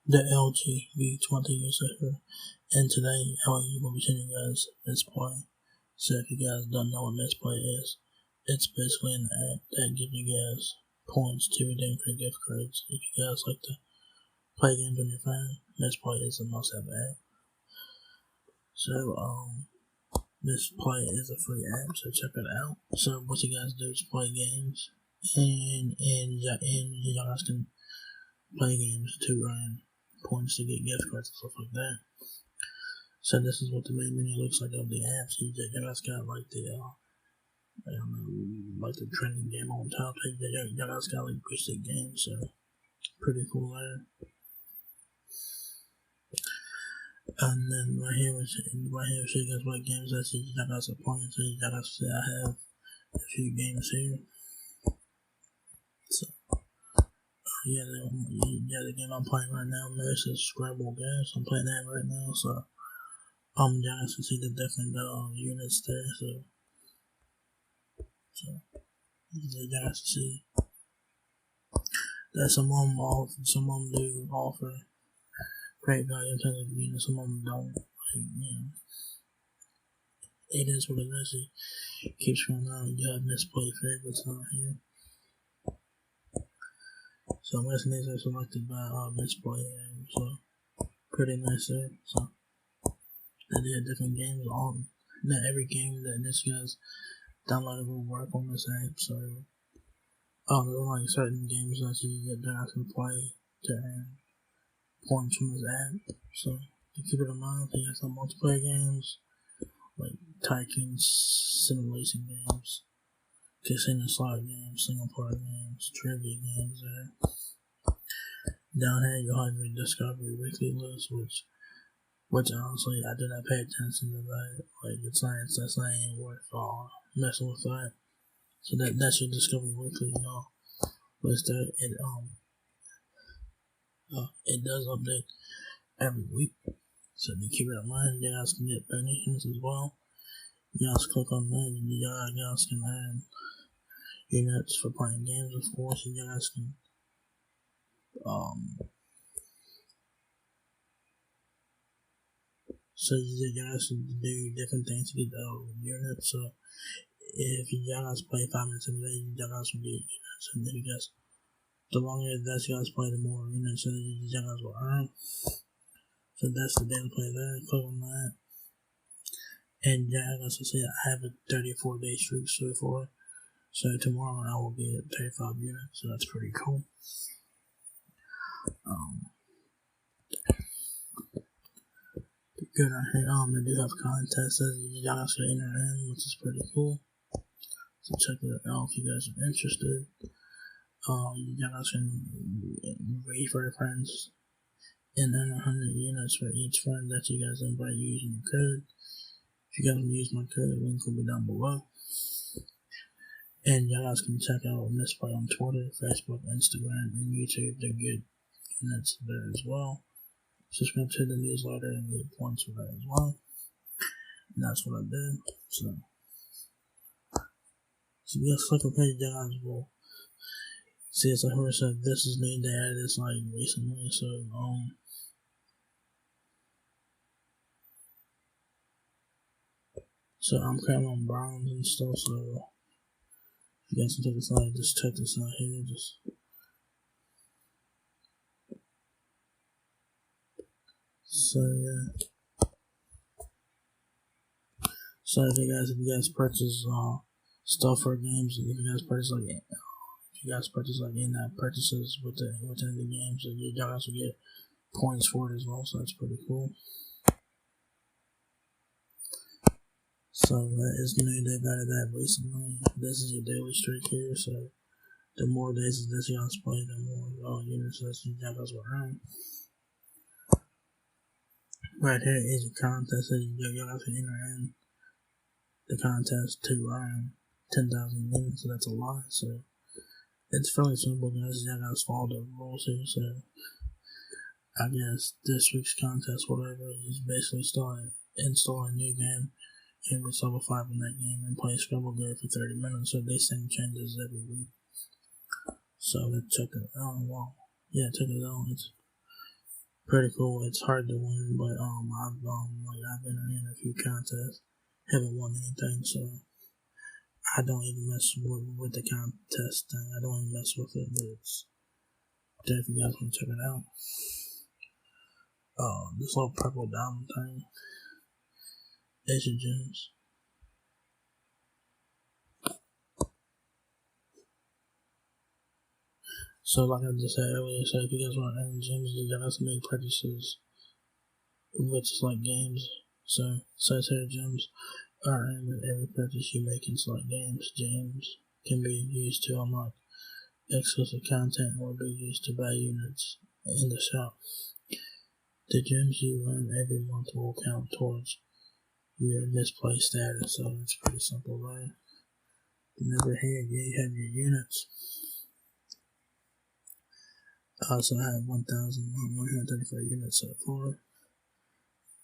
the LG V20 user here, and today I will be showing you guys MISTPLAY. So if you guys don't know what MISTPLAY is, it's basically an app that gives you guys points to redeem for gift cards. If you guys like to play games on your phone, MISTPLAY is the must-have app. So MISTPLAY is a free app, so check it out. So what you guys do is play games, and you guys can play games to earn points to get gift cards and stuff like that. So this is what the main menu looks like of the app. So you guys got like the I don't know, like the trending game on top. You guys got like basic games, so pretty cool there. And then right here, show you guys what games I see you guys are playing. So you guys see I have a few games here. So the game I'm playing right now, most is Scrabble games. I'm playing that right now, so you guys can see the different units there. So you guys can see that some of them do offer great value in terms of units, some of them don't. Like, it is what it is. It keeps going on. You have MISTPLAY favorites on here. So most of these are selected by MISTPLAY, so pretty nice there. So they do have different games on. Not every game that this guy's downloaded will work on this app. So there's like certain games that you guys can play to earn points from this app. So to keep it in mind, you have some multiplayer games like tycoon simulation games, casino slot games, single player games, trivia games there. Down here you'll have your Discovery Weekly list, which honestly I do not pay attention to that. Like it's not ain't worth messing with that. So that's your Discovery Weekly list there. It does update every week. So to keep it in mind, you guys can get donations as well. You guys click on that, and you guys can earn units for playing games, of course. And you guys can so you guys can do different things to get units. So if you guys play 5 minutes every day, you guys will get units. And if you guys, the longer that you guys play, the more units that you guys will earn. So that's the daily play there. Click on that. And as I said, I have a 34-day streak so far. So tomorrow I will get 35 units. So that's pretty cool. Good on here. They do have contests that you guys can enter in, which is pretty cool. So check it out if you guys are interested. You guys can read for your friends and earn 100 units for each friend that you guys invite using your code. If you guys want to use my code, the link will be down below. And you guys can check out MISTPLAY on Twitter, Facebook, Instagram, and YouTube. They're good units there as well. Subscribe to the newsletter and get points for that as well. And that's what I did. So just click on page, you guys will see. As I heard said, this is new. They added this like recently. So I'm currently on bronze and stuff. So if you guys can check this out, just check this out here. So yeah. So if you guys purchase stuff for games, if you guys purchase like in-app purchases within the game, so you guys will get points for it as well. So that's pretty cool. So that is new. They've added that recently. This is your daily streak here. So the more days that you guys play, the more units that you guys will earn. Right here is your contest that you guys can enter in the contest to earn 10,000 units. So that's a lot. So it's fairly simple, guys. You guys follow the rules here. So I guess this week's contest, whatever, is basically install a new game and reach level 5 in that game and play Scrabble Girl for 30 minutes. So they send changes every week. So let's check it out. Wow. Yeah, check it out. It's pretty cool. It's hard to win, but I've been in a few contests, haven't won anything, so I don't even mess with the contest thing. I don't even mess with it, but it's there if you guys want to check it out. This little purple diamond thing, it's your gems. So like I just said earlier, so if you guys want to earn gems, you gotta make purchases, which is like games. So says here gems are earned with every purchase you make in select games. Gems can be used to unlock exclusive content or be used to buy units in the shop. The gems you earn every month will count towards your MISTPLAY status, so it's pretty simple there. Whenever here you have your units. I also have 1,134 units so far.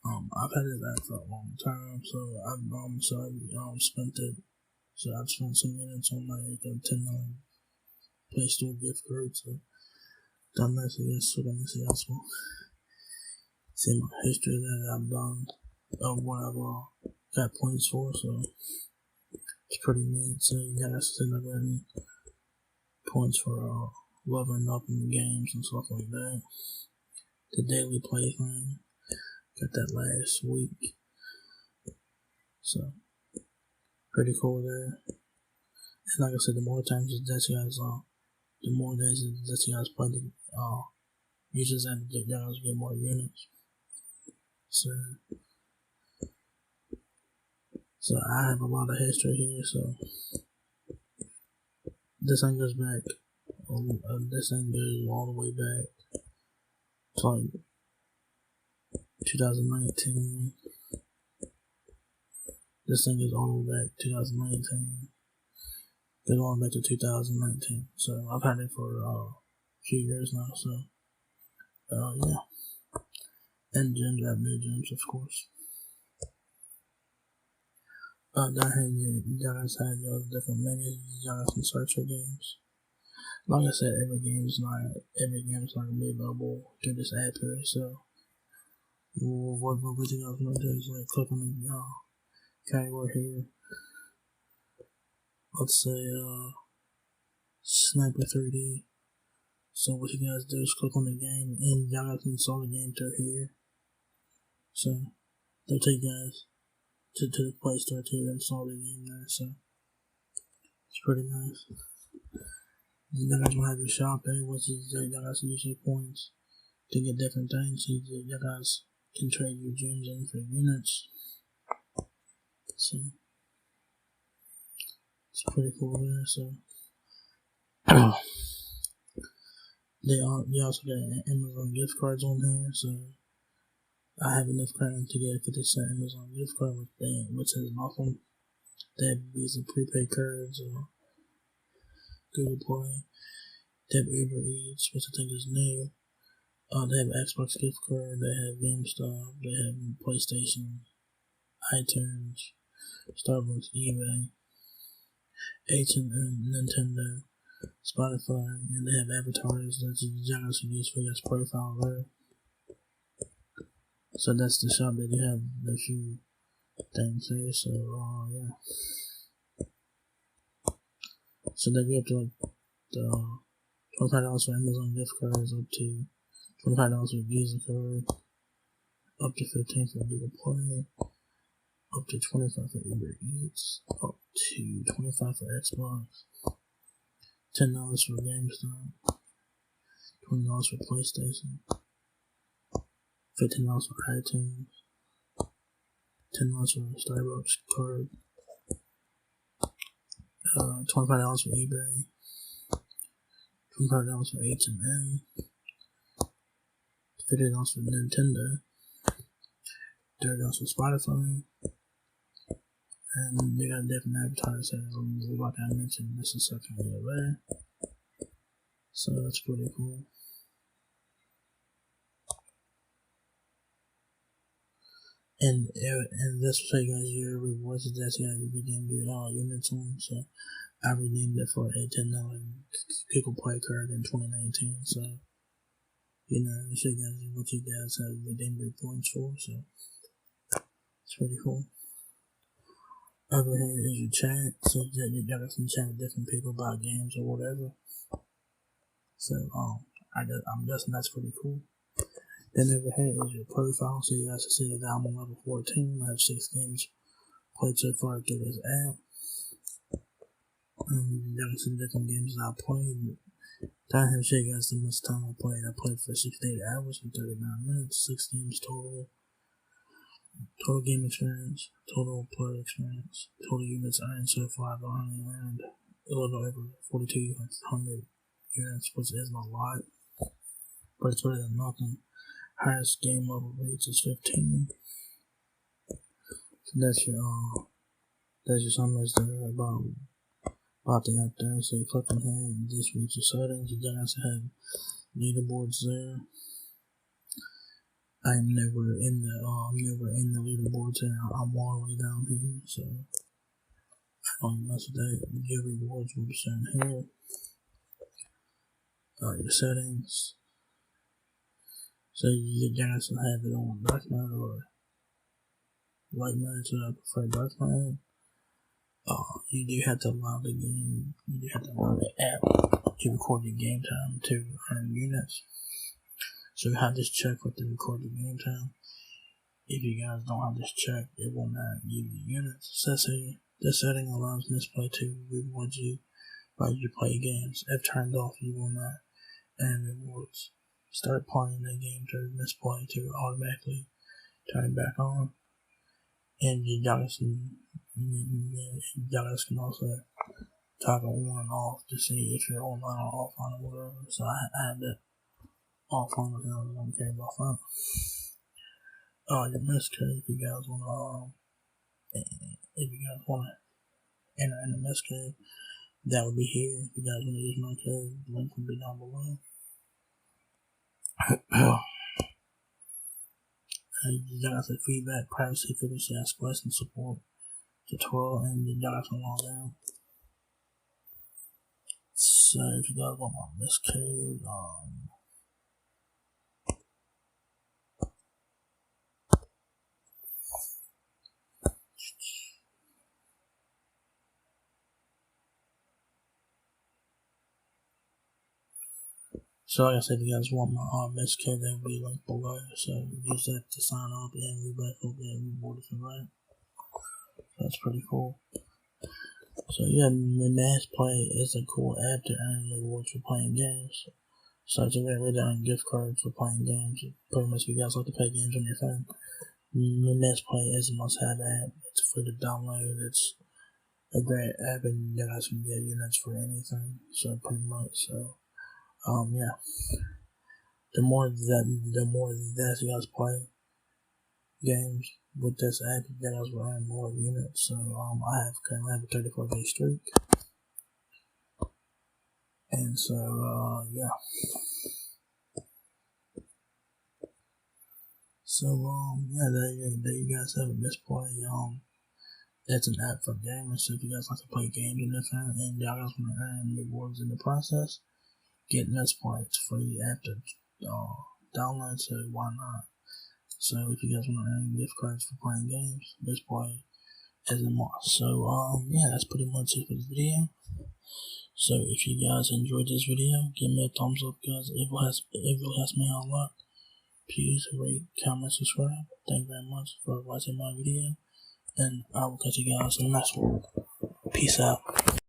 I've had this app for a long time, so I've spent it. So I've spent some units on like a $10 Play Store gift card. So done that. So yes, so then see also see my history that I've done of what I've got points for. So it's pretty neat. So you guys see I've gotten points for leveling up in the games and stuff like that. The daily play thing, got that last week. So pretty cool there. And like I said, the more times that you guys the more days that you guys play, you just have to get guys get more units. So I have a lot of history here. So this thing goes back. This thing goes all the way back to like 2019. This thing goes all the way back 2019. Goes all the way back to 2019. So I've had it for a few years now. So yeah. And gems, I have new gems, of course. Down here, you guys have your different menus. You guys can search for games. Like I said, every game is not gonna be available through this app here. So, what you guys want to do is like click on the category here. Let's say Sniper 3D. So what you guys do is click on the game, and y'all guys can install the game through here. So they'll take you guys to the Play Store to install the game there. So it's pretty nice. You guys will have your shop there, which is y'all guys can use your points to get different things. So you guys can trade your gems in for units. So it's pretty cool there. So you also got Amazon gift cards on here. So I have enough credit to get a 50% Amazon gift card, which is awesome. They have Visa prepaid cards or Google Play. They have Uber Eats, which I think is new. They have Xbox gift card. They have GameStop. They have PlayStation, iTunes, Starbucks, eBay, H&M, Nintendo, Spotify, and they have avatars that you guys can use for your profile there. So that's the shop that you have a few things here. So yeah. So they go up to like the $25 for Amazon gift cards, up to $25 for Visa card, up to $15 for Google Play, up to $25 for Uber Eats, up to $25 for Xbox, $10 for GameStop, $20 for PlayStation, $15 for iTunes, $10 for Starbucks card, $25 for eBay, $25 for H&M, $50 for Nintendo, $30 for Spotify, and they got different advertisers like I mentioned just a second ago there. So that's pretty cool. And this will show you guys your rewards that you guys redeem your units on. So I redeemed it for a $10 Google Play card in 2019. So show you guys what you guys have redeemed your points for, so it's pretty cool. Over here is your chat, so you got some chat with different people about games or whatever. So I'm guessing that's pretty cool. Then over here is your profile, so you guys can see that I'm on level 14. I have 6 games played so far through this app. You can see the different games that I played. Down here, show you guys the much time I played. I played for 68 hours and 39 minutes, 6 games total. Total game experience, total player experience, total units earned so far. I've only earned a little over 4,200 units, which isn't a lot, but it's better than nothing. Highest game level rates is 15. So that's your summaries there about the app there. So you click on here, this reads your settings. You guys have leaderboards there. I'm never in the leaderboards here. I'm all the way down here, so I don't mess with that. Your rewards will be shown here. Your settings. So you guys can have it on dark mode or light mode, so I prefer dark mode. You do have to allow the game, you do have to allow the app to record your game time to earn units. So you have this check with the record your game time. If you guys don't have this check, it will not give you units. So this setting allows MISTPLAY to reward you while you play games. If turned off, you will not earn rewards. Start playing the game to MISTPLAY to automatically turn it back on. And you guys can also toggle on and off to see if you're online or offline or whatever. So I had that offline because I don't care about that. Your miss code, if you guys wanna enter in the miss code, that would be here. If you guys wanna use my code, the link will be down below. You guys have feedback, privacy, frequency, ask questions, support, tutorial, and you guys can log out. So if you guys want my miss code, so like I said, if you guys want my miss code, that will be linked below. So use that to sign up, and we both will get rewarded for that. That's pretty cool. So yeah, MISTPLAY is a cool app to earn rewards for playing games. So it's a great way to earn gift cards for playing games. Pretty much if you guys like to play games on your phone, MISTPLAY is a must-have app. It's free to download. It's a great app, and you guys can get units for anything. So pretty much, yeah. The more that you guys play games with this app, you guys will earn more units. So I currently have a 34-day streak, and so yeah. So yeah, there you guys have a MISTPLAY. It's an app for gamers. So if you guys like to play games on your phone and y'all guys want to earn rewards in the process, get MISTPLAY. It's free app to download, so why not? So if you guys want to earn gift cards for playing games, MISTPLAY is a must. So yeah, that's pretty much it for this video. So if you guys enjoyed this video, give me a thumbs up, guys. It will help me out a lot. Please rate, comment, subscribe. Thank you very much for watching my video, and I will catch you guys in the next one. Peace out.